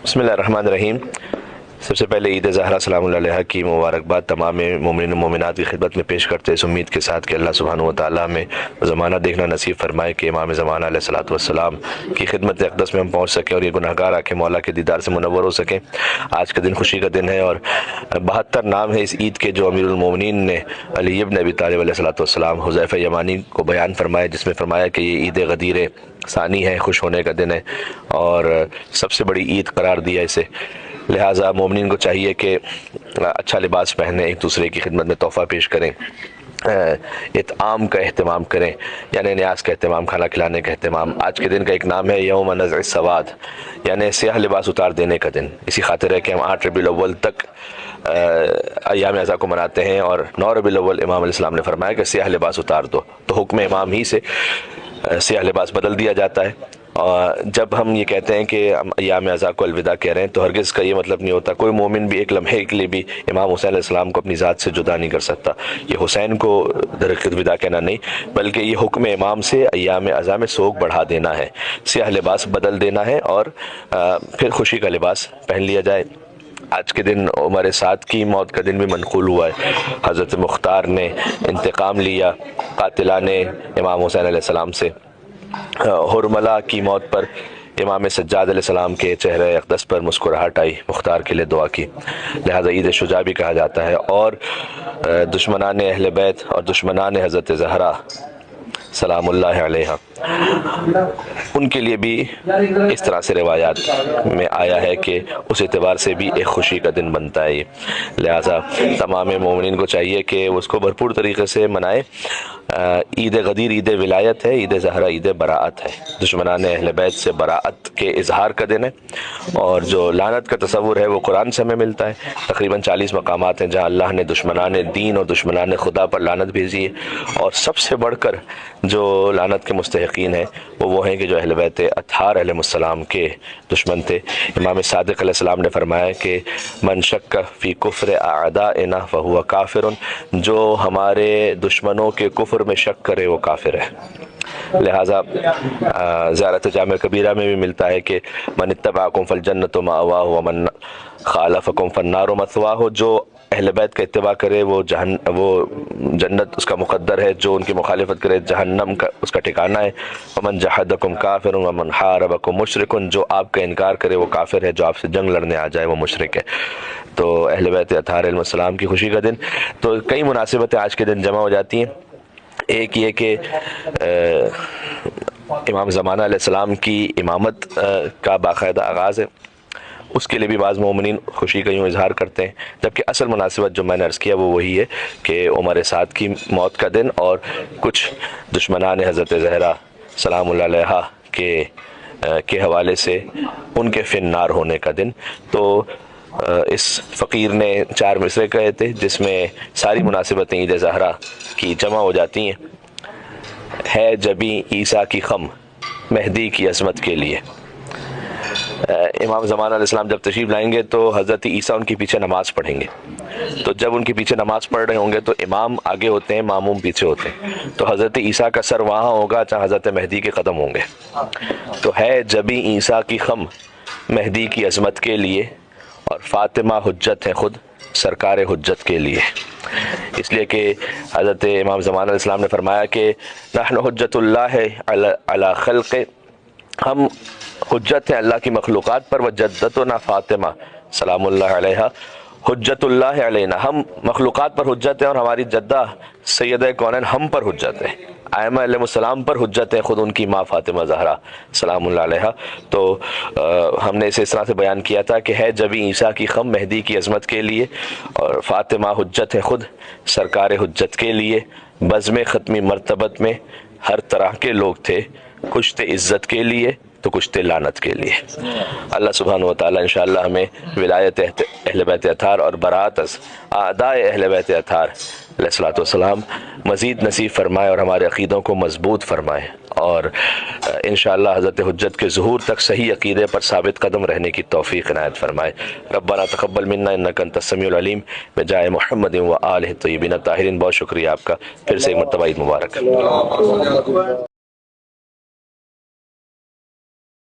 बिस्मिल्लाहिर्रहमानिर्रहीम। सबसे पहले ईद ज़हरा सलाम अलैहा की मुबारकबाद तमाम मोमिन मोमिनात की खिदमत में पेश करते इस उम्मीद के साथ कि अल्लाह सुब्हानहू व तआला में ज़माना देखना नसीब फरमाए कि इमाम ज़माना अलैहिस्सलातु वस्सलाम की खिदमत अक़दस में हम पहुँच सकें और ये गुनहगार आँखें मौला के दीदार से मुनव्वर हो सकें। आज का दिन खुशी का दिन है और 72 नाम है इस ईद के जो अमीरुल मोमिनीन ने अली इब्न अबी तालिब अलैहिस्सलातु वस्सलाम हुज़ैफ़ा यमानी को बयान फरमाया, जिसमें फरमाया कि ये ईद गदीर सानी है, खुश होने का दिन है और सबसे बड़ी ईद करार दिया इसे। लिहाजा मोमिनीन को चाहिए कि अच्छा लिबास पहने, एक दूसरे की खिदमत में तोहफ़ा पेश करें, इत्आम का अहतमाम करें, यानी न्यास का अहतमाम, खाना खिलाने का अहतमाम। आज के दिन का एक नाम है यौम नज़्अ सवाद, यानी स्याह लिबास उतार देने का दिन। इसी खातिर है कि हम 8 रबीउल अव्वल तक अय्याम अज़ा को मनाते हैं और 9 रबीउल अव्वल इमाम अलैहिस्सलाम ने फरमाया कि स्याह लिबास उतार दो, तो हुक्म इमाम ही से स्याह लिबास बदल दिया जाता है। और जब हम ये कहते हैं कि हम अय्याम अज़ा को अलविदा कह रहे हैं, तो हरगिज़ का ये मतलब नहीं होता, कोई मोमिन भी एक लम्हे के लिए भी इमाम हुसैन अलैहिस्सलाम को अपनी ज़ात से जुदा नहीं कर सकता। ये हुसैन को दरख़त विदा कहना नहीं, बल्कि ये हुक्म इमाम से अय्याम अज़ा में सोग बढ़ा देना है, स्याह लिबास बदल देना है और फिर खुशी का लिबास पहन लिया जाए। आज के दिन उमर साद की मौत का दिन भी मनक़ूल हुआ है। हज़रत मुख्तार ने इंतकाम लिया कातिलाने इमाम हुसैन अलैहिस्सलाम से। हुरमला की मौत पर इमाम सज्जाद अलैहिस्सलाम के चेहरे अक़दस पर मुस्कुराहट आई, मुख्तार के लिए दुआ की। लिहाजा ईद शुजा भी कहा जाता है। और दुश्मनान अहले बैत और दुश्मनान हज़रत ज़हरा सलामुल्लाह अलैहा, उनके लिए भी इस तरह से रिवायात में आया है कि उस एतबार से भी एक खुशी का दिन बनता है ये। लिहाजा तमाम मोमिनीन को चाहिए कि उसको भरपूर तरीके से मनाए। ईद गदीर ईद विलायत है, ईद ज़हरा ईद बराअत है। दुश्मनान अहले बैत से बराअत के इजहार का दिन है। और जो लानत का तसव्वुर है वो कुरान से हमें मिलता है। तकरीबन 40 मकामात हैं जहाँ अल्लाह ने दुश्मनान दीन और दुश्मनान खुदा पर लानत भेजी है। और सबसे बढ़कर जो लानत के मुस्तहिकीन हैं वो हैं कि जो अहले बैत अत्हार अलैहिस्सलाम के दुश्मन थे। इमाम सादिक़ अलैहिस्सलाम ने फरमाया कि मन शक्क फ़ी कुफ्र अअदाइना फ़हुवा काफ़िरुन, जो हमारे दुश्मनों के कुफ्र में शक करे वो काफिर है। लिहाजा ज़ियारत जामे कबीरा में भी मिलता है कि मन इत्तबअकुम फल जन्नतु मअवाहु व मन खालफकुम फन्नारु मथवाहु, जो अहले बैत का इत्तिबा करे वो जन्नत उसका मुक़द्दर है, जो उनकी मुखालिफत करे जहन्नम का उसका ठिकाना है। वमन जहदकुम काफिरुन वमन हारबकुम मुशरिकुन, जो आपका इनकार करे वो काफिर है, जो आपसे जंग लड़ने आ जाए वो मुशरिक है। तो अहले बैत अत्हार अलैहिस्सलाम की खुशी का दिन, तो कई मुनासिबतें आज के दिन जमा हो जाती हैं। एक ये कि इमाम ज़माना अलैहिस्सलाम की इमामत का बाकायदा आगाज़ है, उसके लिए भी बाज़ मोमिनीन खुशी का यूँ इजहार करते हैं। जबकि असल मुनासिबत जो मैंने अर्ज़ किया वो वही है कि उमर साद की मौत का दिन और कुछ दुश्मनान हज़रत ज़हरा सलामुल्लाह अलैहा के हवाले से उनके फिन्नार होने का दिन। तो इस फ़कीर ने 4 मिसरे कहे थे जिसमें सारी मुनासिबतें ईद ज़हरा की जमा हो जाती हैं। है जबी ईसा की खम मेहदी की अज़मत के लिए। इमाम ज़माना अलैहिस्सलाम जब तशरीफ़ लाएंगे तो हज़रत ईसा उनके पीछे नमाज़ पढ़ेंगे। तो जब उनके पीछे नमाज़ पढ़ रहे होंगे तो इमाम आगे होते हैं, मामूम पीछे होते हैं। तो हज़रत ईसा का सर वहाँ होगा जहाँ हज़रत मेहदी के कदम होंगे। तो है जबी ईसा की खम मेहदी की अज़मत के लिए, और फ़ातिमा हुज्जत है खुद सरकार हुज्जत के लिए। इसलिए कि हज़रत इमाम ज़माना अलैहिस्सलाम ने फरमाया कि नहनु हुज्जतुल्लाह अला खल्क़, हम हुज्जत हैं अल्लाह की मखलूक़ात पर, व जद्दतुना फ़ातिमा सलामुल्लाह अलैहा हुज्जतुल्लाह अलैना, हम मखलूक़ात पर हुज्जत हैं और हमारी जद्दा सैयदा कौनैन हम पर हुज्जत है, आयमा अलैहिस्सलाम पर हुज्जत है खुद उनकी माँ फ़ातिमा ज़हरा सलामुल्लाह अलैहा। तो हमने इसे इस तरह से बयान किया था कि है जबी ईसा की खम मेहदी की अज़मत के लिए, और फ़ातिमा हुज्जत है खुद सरकार हुज्जत के लिए। बज़्म ख़त्मी मरतबत में हर तरह के लोग थे, कुछ थे इज़्ज़त के लिए तो कुछ थे लानत के लिए। अल्लाह सुब्हानहू व तआला इंशाअल्लाह हमें विलायत अहले बैत अत्हार और बराअत आदाए अहले बैत अत्हार अलैहिस्सलातु वस्सलाम मज़ीद नसीब फरमाए और हमारे अक़ीदों को मज़बूत फरमाए, और इंशाअल्लाह हज़रत हुज्जत के ज़ुहूर तक सही अक़ीदे पर साबित कदम रहने की तौफ़ीक़ इनायत फरमाए। रब्बना तक़ब्बल मिन्ना इन्नका अंतस समीउल अलीम बिजाए मुहम्मदिन व आलिहि तय्यिबीन ताहिरीन। बहुत शुक्रिया आपका, फिर से एक मरतबा ईद मुबारक।